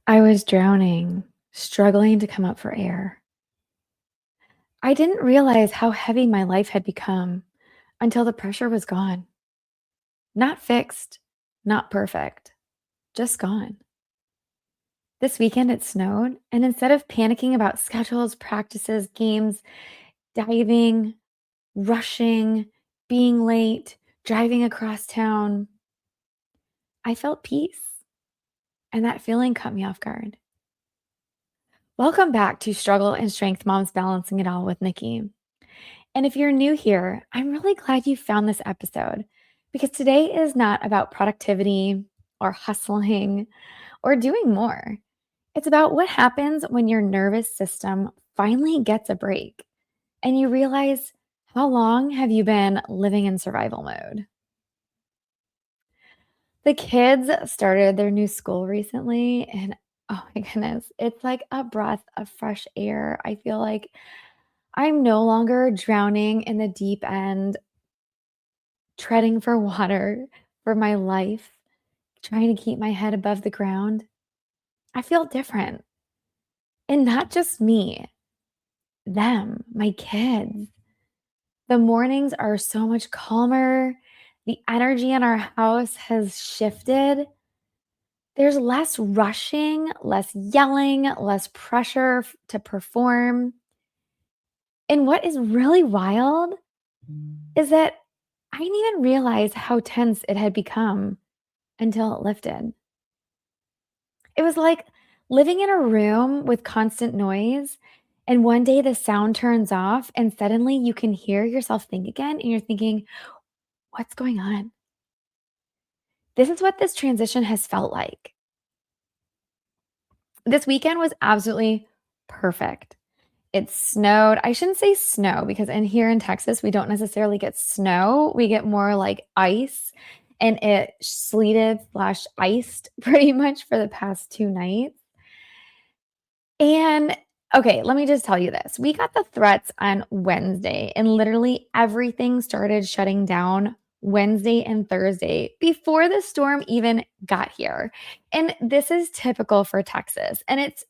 I was drowning, struggling to come up for air. I didn't realize how heavy my life had become until the pressure was gone. Not fixed, not perfect, just gone. This weekend it snowed, and instead of panicking about schedules, practices, games, diving, rushing, being late, driving across town, I felt peace, and that feeling caught me off guard. Welcome back to Struggle and Strength Moms Balancing It All with Nikki. And if you're new here, I'm really glad you found this episode because today is not about productivity or hustling or doing more. It's about what happens when your nervous system finally gets a break and you realize how long have you been living in survival mode? The kids started their new school recently, and oh my goodness, it's like a breath of fresh air. I feel like I'm no longer drowning in the deep end, treading for water for my life, trying to keep my head above the ground. I feel different. And not just me, them, my kids. The mornings are so much calmer. The energy in our house has shifted. There's less rushing, less yelling, less pressure to perform. And what is really wild is that I didn't even realize how tense it had become until it lifted. It was like living in a room with constant noise, and one day the sound turns off, and suddenly you can hear yourself think again, and you're thinking, what's going on? This is what this transition has felt like. This weekend was absolutely perfect. It snowed. I shouldn't say snow because in here in Texas, we don't necessarily get snow. We get more like ice, and it sleeted slash iced pretty much for the past 2 nights. And okay, let me just tell you this. We got the threats on Wednesday, and literally everything started shutting down Wednesday and Thursday before the storm even got here. And this is typical for Texas. And it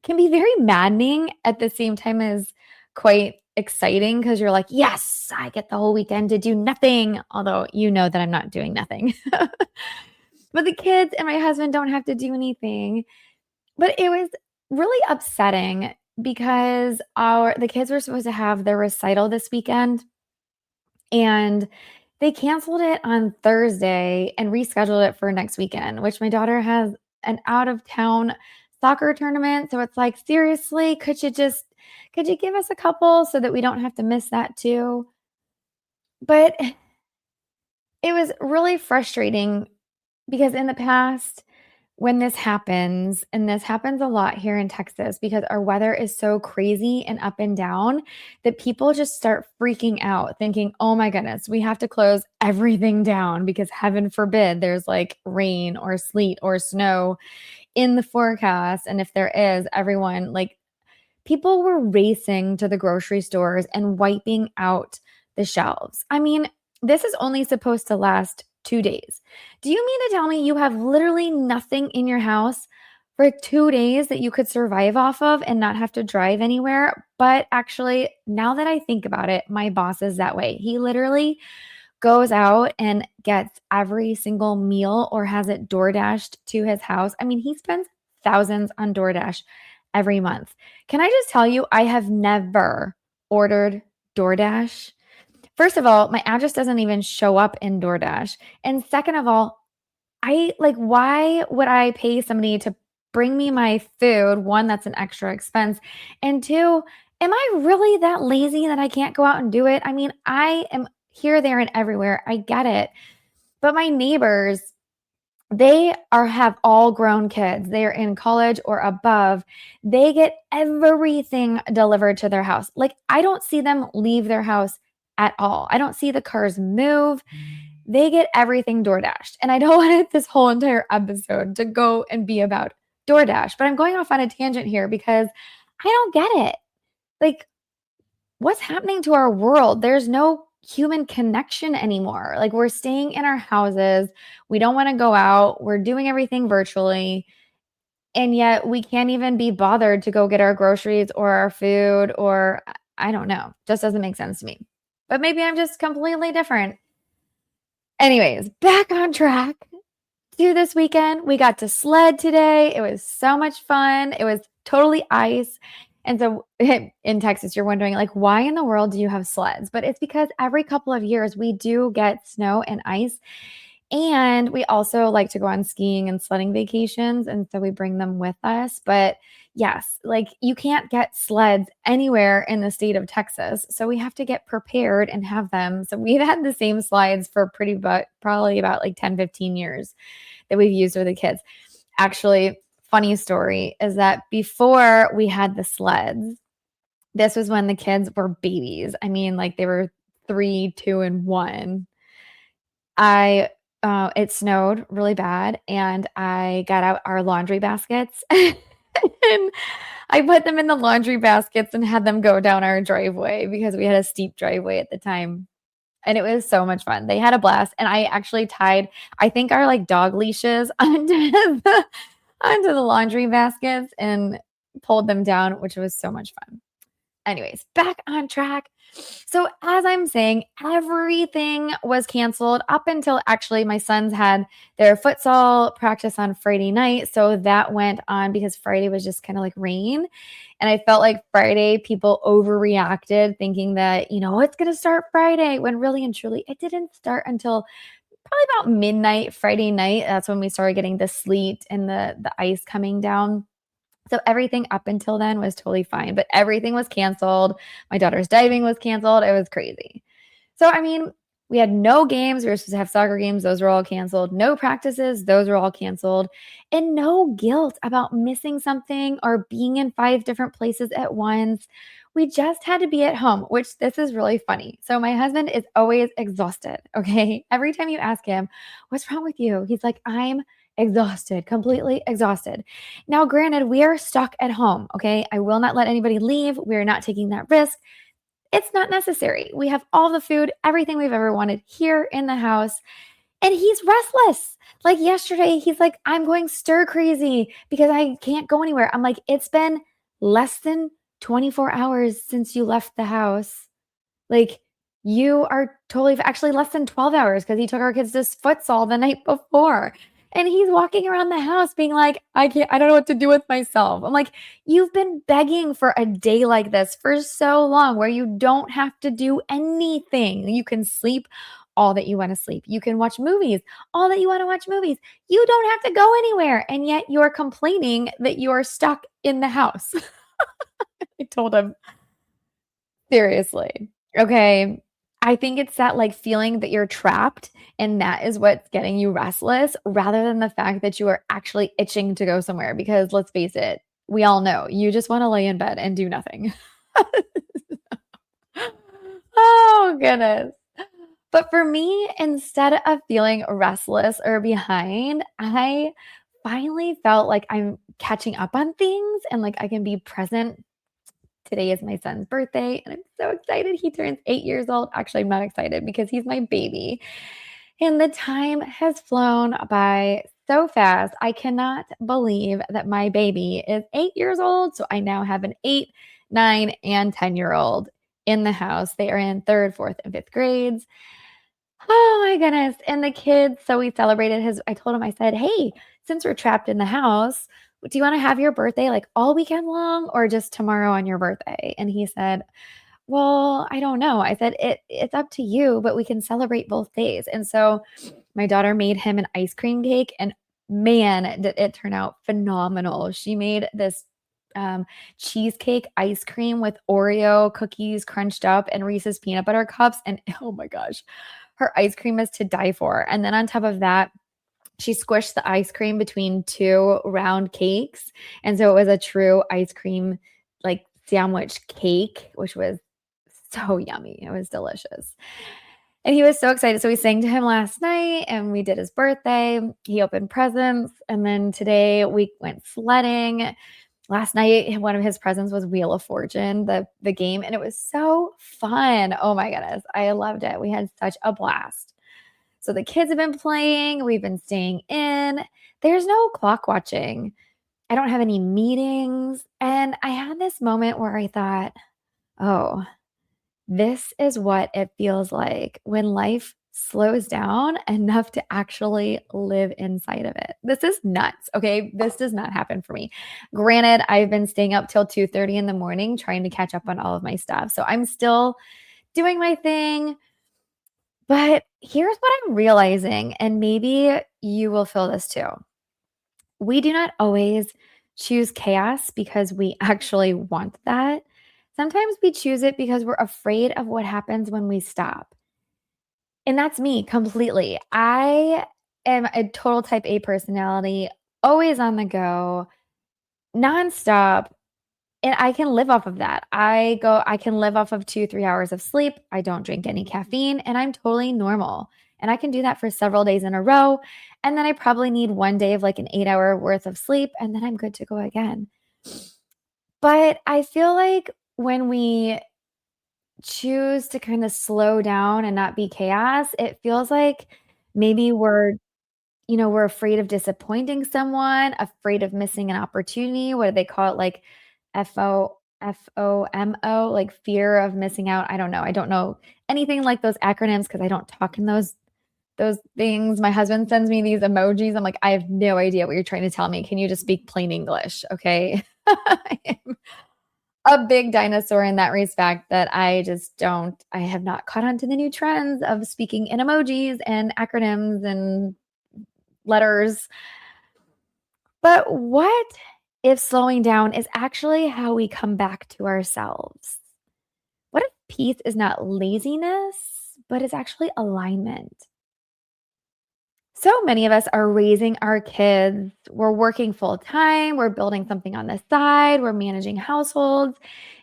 can be very maddening at the same time as quite exciting because you're like, yes, I get the whole weekend to do nothing. Although you know that I'm not doing nothing. But the kids and my husband don't have to do anything. But it was really upsetting because the kids were supposed to have their recital this weekend, and they canceled it on Thursday and rescheduled it for next weekend, which my daughter has an out of town soccer tournament. So it's like, seriously, could you give us a couple so that we don't have to miss that too? But it was really frustrating because in the past, when this happens, and this happens a lot here in Texas because our weather is so crazy and up and down that people just start freaking out, thinking, oh my goodness, we have to close everything down because heaven forbid there's like rain or sleet or snow in the forecast. And if there is, everyone, like, people were racing to the grocery stores and wiping out the shelves. I mean, this is only supposed to last 2 days. Do you mean to tell me you have literally nothing in your house for 2 days that you could survive off of and not have to drive anywhere? But actually, now that I think about it, my boss is that way. He literally goes out and gets every single meal or has it door dashed to his house. I mean, he spends thousands on DoorDash every month. Can I just tell you, I have never ordered DoorDash. First of all, my address doesn't even show up in DoorDash. And second of all, I like, why would I pay somebody to bring me my food? One, that's an extra expense. And two, am I really that lazy that I can't go out and do it? I mean, I am here, there, and everywhere. I get it. But my neighbors, have all grown kids. They are in college or above. They get everything delivered to their house. Like, I don't see them leave their house at all. I don't see the cars move. They get everything DoorDashed. And I don't want this whole entire episode to go and be about DoorDash, but I'm going off on a tangent here because I don't get it. Like, what's happening to our world? There's no human connection anymore. Like, we're staying in our houses. We don't want to go out. We're doing everything virtually. And yet we can't even be bothered to go get our groceries or our food or I don't know. Just doesn't make sense to me. But maybe I'm just completely different. Anyways, back on track to this weekend. We got to sled today. It was so much fun. It was totally ice. And so in Texas, you're wondering, like, why in the world do you have sleds? But it's because every couple of years we do get snow and ice. And we also like to go on skiing and sledding vacations. And so we bring them with us. But yes, like you can't get sleds anywhere in the state of Texas. So we have to get prepared and have them. So we've had the same slides for probably about like 10, 15 years that we've used with the kids. Actually, funny story is that before we had the sleds, this was when the kids were babies. I mean, like they were 3, 2, and 1. It snowed really bad, and I got out our laundry baskets and I put them in the laundry baskets and had them go down our driveway because we had a steep driveway at the time. And it was so much fun. They had a blast. And I actually tied, I think, our like dog leashes onto the laundry baskets and pulled them down, which was so much fun. Anyways, back on track. So, as I'm saying, everything was canceled up until actually my sons had their futsal practice on Friday night. So, that went on because Friday was just kind of like rain. And I felt like Friday people overreacted thinking that, it's going to start Friday when really and truly it didn't start until probably about midnight Friday night. That's when we started getting the sleet and the ice coming down. So everything up until then was totally fine, but everything was canceled. My daughter's diving was canceled. It was crazy. So, I mean, we had no games. We were supposed to have soccer games. Those were all canceled. No practices. Those were all canceled. And no guilt about missing something or being in 5 different places at once. We just had to be at home, which this is really funny. So my husband is always exhausted. Okay. Every time you ask him, what's wrong with you? He's like, I'm exhausted, completely exhausted. Now, granted, we are stuck at home. Okay. I will not let anybody leave. We're not taking that risk. It's not necessary. We have all the food, everything we've ever wanted here in the house. And he's restless. Like yesterday, he's like, I'm going stir crazy because I can't go anywhere. I'm like, it's been less than 24 hours since you left the house. Like, you are totally, actually less than 12 hours because he took our kids to futsal the night before. And he's walking around the house being like, I don't know what to do with myself. I'm like, you've been begging for a day like this for so long where you don't have to do anything. You can sleep all that you want to sleep. You can watch movies, all that you want to watch movies. You don't have to go anywhere. And yet you're complaining that you are stuck in the house. I told him, seriously. Okay. I think it's that like feeling that you're trapped and that is what's getting you restless rather than the fact that you are actually itching to go somewhere. Because let's face it, we all know you just want to lay in bed and do nothing. Oh, goodness. But for me, instead of feeling restless or behind, I finally felt like I'm catching up on things and like I can be present. Today is my son's birthday, and I'm so excited. He turns 8 years old. Actually, I'm not excited because he's my baby. And the time has flown by so fast. I cannot believe that my baby is 8 years old. So I now have an 8, 9, and 10-year-old in the house. They are in 3rd, 4th, and 5th grades. Oh my goodness. And the kids, so we celebrated I told him, I said, hey, since we're trapped in the house, do you want to have your birthday like all weekend long or just tomorrow on your birthday? And he said, well, I don't know. I said, it's up to you, but we can celebrate both days. And so my daughter made him an ice cream cake, and man, did it turn out phenomenal. She made this cheesecake ice cream with Oreo cookies crunched up and Reese's peanut butter cups. And oh my gosh, her ice cream is to die for. And then on top of that, she squished the ice cream between 2 round cakes. And so it was a true ice cream like sandwich cake, which was so yummy. It was delicious. And he was so excited. So we sang to him last night and we did his birthday. He opened presents. And then today we went sledding. Last night, one of his presents was Wheel of Fortune, the game. And it was so fun. Oh my goodness. I loved it. We had such a blast. So the kids have been playing. We've been staying in. There's no clock watching. I don't have any meetings. And I had this moment where I thought, oh, this is what it feels like when life slows down enough to actually live inside of it. This is nuts. Okay. This does not happen for me. Granted, I've been staying up till 2:30 in the morning trying to catch up on all of my stuff. So I'm still doing my thing. But here's what I'm realizing, and maybe you will feel this too. We do not always choose chaos because we actually want that. Sometimes we choose it because we're afraid of what happens when we stop. And that's me completely. I am a total type A personality, always on the go, nonstop. And I can live off of that. I can live off of 2, 3 hours of sleep. I don't drink any caffeine and I'm totally normal. And I can do that for several days in a row. And then I probably need one day of like an 8 hour worth of sleep and then I'm good to go again. But I feel like when we choose to kind of slow down and not be chaos, it feels like maybe we're afraid of disappointing someone, afraid of missing an opportunity. What do they call it? Like FOMO, like fear of missing out. I don't know. I don't know anything like those acronyms because I don't talk in those things. My husband sends me these emojis. I'm like, I have no idea what you're trying to tell me. Can you just speak plain English? Okay. I am a big dinosaur in that respect that I have not caught on to the new trends of speaking in emojis and acronyms and letters. But what if slowing down is actually how we come back to ourselves? What if peace is not laziness, but is actually alignment? So many of us are raising our kids. We're working full time, we're building something on the side, we're managing households,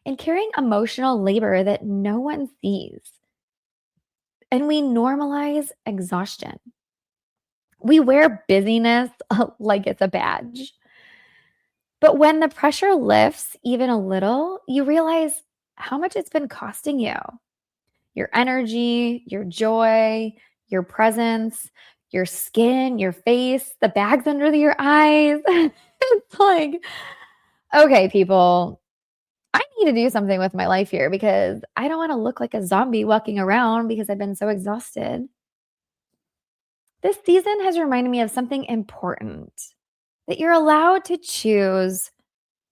and carrying emotional labor that no one sees. And we normalize exhaustion. We wear busyness like it's a badge. But when the pressure lifts even a little, you realize how much it's been costing you your energy, your joy, your presence, your skin, your face, the bags under your eyes. It's like, okay, people, I need to do something with my life here because I don't want to look like a zombie walking around because I've been so exhausted. This season has reminded me of something important that you're allowed to choose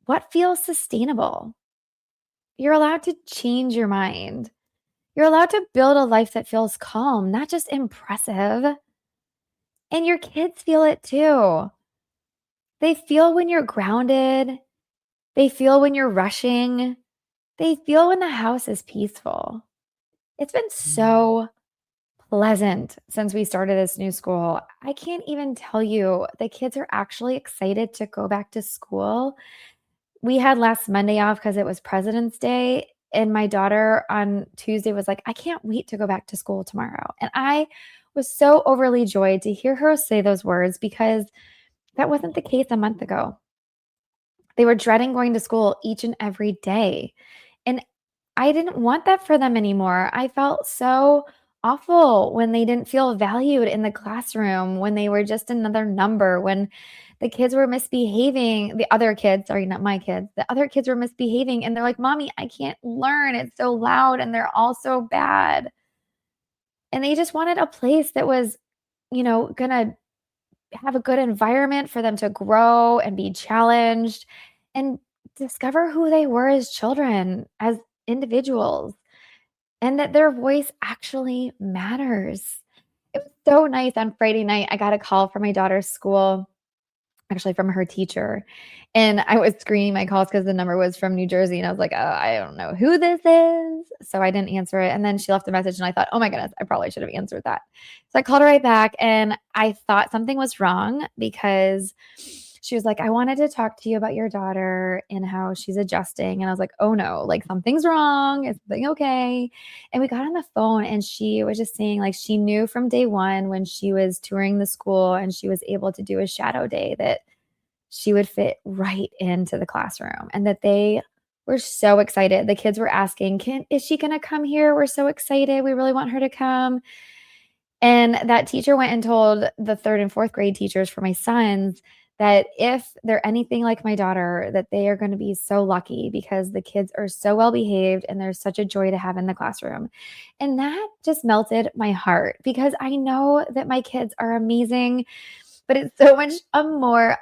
what feels sustainable. You're allowed to change your mind. You're allowed to build a life that feels calm, not just impressive. And your kids feel it too. They feel when you're grounded. They feel when you're rushing. They feel when the house is peaceful. It's been so pleasant since we started this new school. I can't even tell you, the kids are actually excited to go back to school. We had last Monday off because it was President's Day. And my daughter on Tuesday was like, I can't wait to go back to school tomorrow. And I was so overly joyed to hear her say those words because that wasn't the case a month ago. They were dreading going to school each and every day. And I didn't want that for them anymore. I felt so awful when they didn't feel valued in the classroom, when they were just another number, when the kids were misbehaving, the other kids, sorry, not my kids, the other kids were misbehaving and they're like, Mommy, I can't learn. It's so loud and they're all so bad. And they just wanted a place that was, going to have a good environment for them to grow and be challenged and discover who they were as children, as individuals, and that their voice actually matters. It was so nice on Friday night. I got a call from my daughter's school, actually from her teacher. And I was screening my calls because the number was from New Jersey. And I was like, oh, I don't know who this is. So I didn't answer it. And then she left a message and I thought, oh my goodness, I probably should have answered that. So I called her right back and I thought something was wrong because she was like, I wanted to talk to you about your daughter and how she's adjusting. And I was like, oh no, like something's wrong. Is something okay? And we got on the phone and she was just saying like she knew from day one when she was touring the school and she was able to do a shadow day that she would fit right into the classroom and that they were so excited. The kids were asking, is she going to come here? We're so excited. We really want her to come. And that teacher went and told the third and fourth grade teachers for my sons that if they're anything like my daughter, that they are going to be so lucky because the kids are so well behaved and they're such a joy to have in the classroom. And that just melted my heart because I know that my kids are amazing, but it's so much more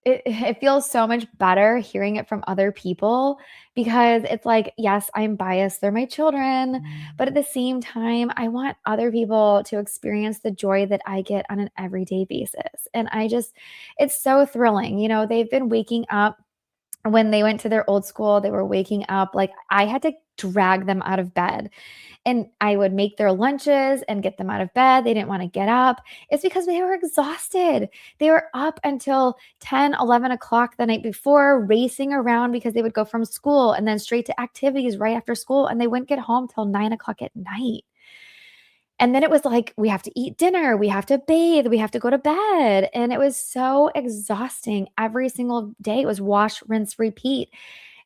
it feels so much better hearing it from other people because it's like, yes, I'm biased. They're my children. But at the same time, I want other people to experience the joy that I get on an everyday basis. And it's so thrilling. They've been waking up when they went to their old school, they were waking up like I had to drag them out of bed and I would make their lunches and get them out of bed. They didn't want to get up. It's because they were exhausted. They were up until 10, 11 o'clock the night before, racing around because they would go from school and then straight to activities right after school. And they wouldn't get home till 9 o'clock at night. And then it was like, we have to eat dinner, we have to bathe, we have to go to bed. And it was so exhausting every single day. It was wash, rinse, repeat.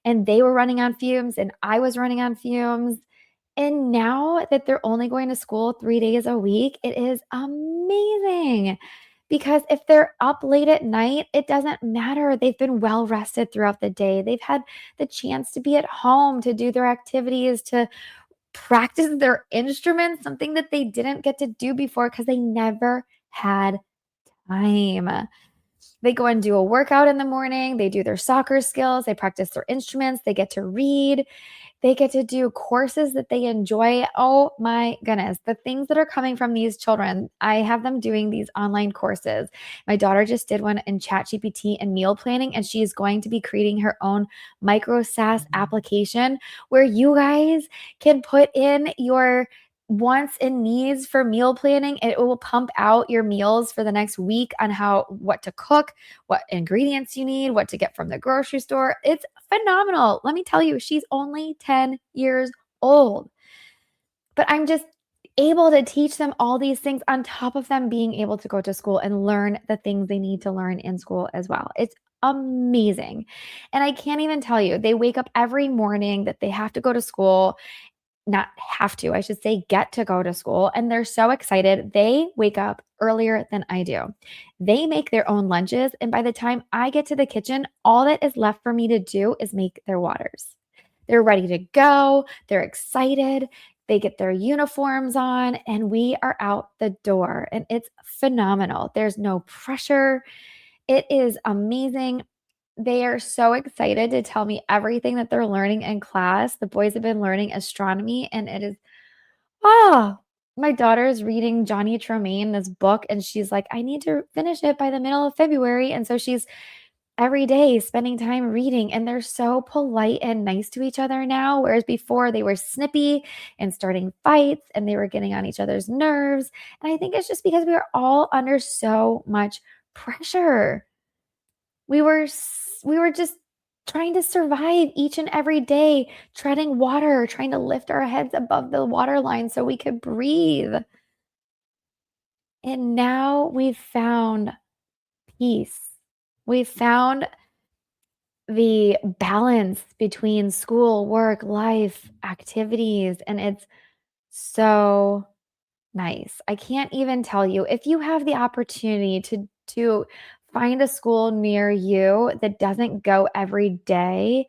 And they were running on fumes and I was running on fumes. And now that they're only going to school 3 days a week, it is amazing. Because if they're up late at night, it doesn't matter. They've been well rested throughout the day. They've had the chance to be at home, to do their activities, to practice their instruments, something that they didn't get to do before because they never had time. They go and do a workout in the morning, they do their soccer skills, they practice their instruments, they get to read, they get to do courses that they enjoy. Oh my goodness, the things that are coming from these children. I have them doing these online courses. My daughter just did one in ChatGPT and meal planning, and she is going to be creating her own micro SaaS application where you guys can put in your wants and needs for meal planning. It will pump out your meals for the next week on what to cook, what ingredients you need, what to get from the grocery store. It's phenomenal. Let me tell you, she's only 10 years old. But I'm just able to teach them all these things on top of them being able to go to school and learn the things they need to learn in school as well. It's amazing. And I can't even tell you, they wake up every morning that they have to go to school, not have to, I should say, get to go to school. And they're so excited. They wake up earlier than I do. They make their own lunches. And by the time I get to the kitchen, all that is left for me to do is make their waters. They're ready to go. They're excited. They get their uniforms on and we are out the door. And it's phenomenal. There's no pressure. It is amazing. They are so excited to tell me everything that they're learning in class. The boys have been learning astronomy, and it is, oh, my daughter is reading Johnny Tremaine, this book, and she's like, I need to finish it by the middle of February. And so she's every day spending time reading, and they're so polite and nice to each other now. Whereas before they were snippy and starting fights and they were getting on each other's nerves. And I think it's just because we are all under so much pressure. We were just trying to survive each and every day, treading water, trying to lift our heads above the water line so we could breathe. And now we've found peace. We've found the balance between school, work, life, activities, and it's so nice. I can't even tell you if you have the opportunity to find a school near you that doesn't go every day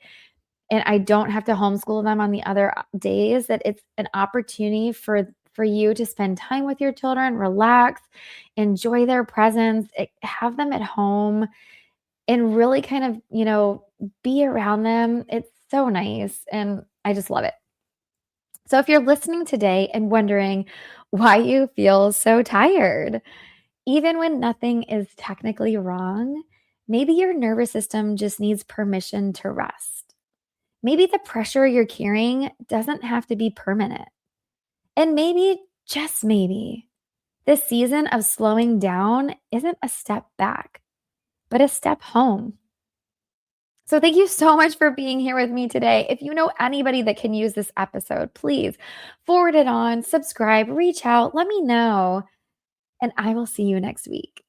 and I don't have to homeschool them on the other days, that it's an opportunity for you to spend time with your children, relax, enjoy their presence, have them at home and really kind of, be around them. It's so nice and I just love it. So if you're listening today and wondering why you feel so tired, even when nothing is technically wrong, maybe your nervous system just needs permission to rest. Maybe the pressure you're carrying doesn't have to be permanent. And maybe, just maybe, this season of slowing down isn't a step back, but a step home. So thank you so much for being here with me today. If you know anybody that can use this episode, please forward it on, subscribe, reach out, let me know, and I will see you next week.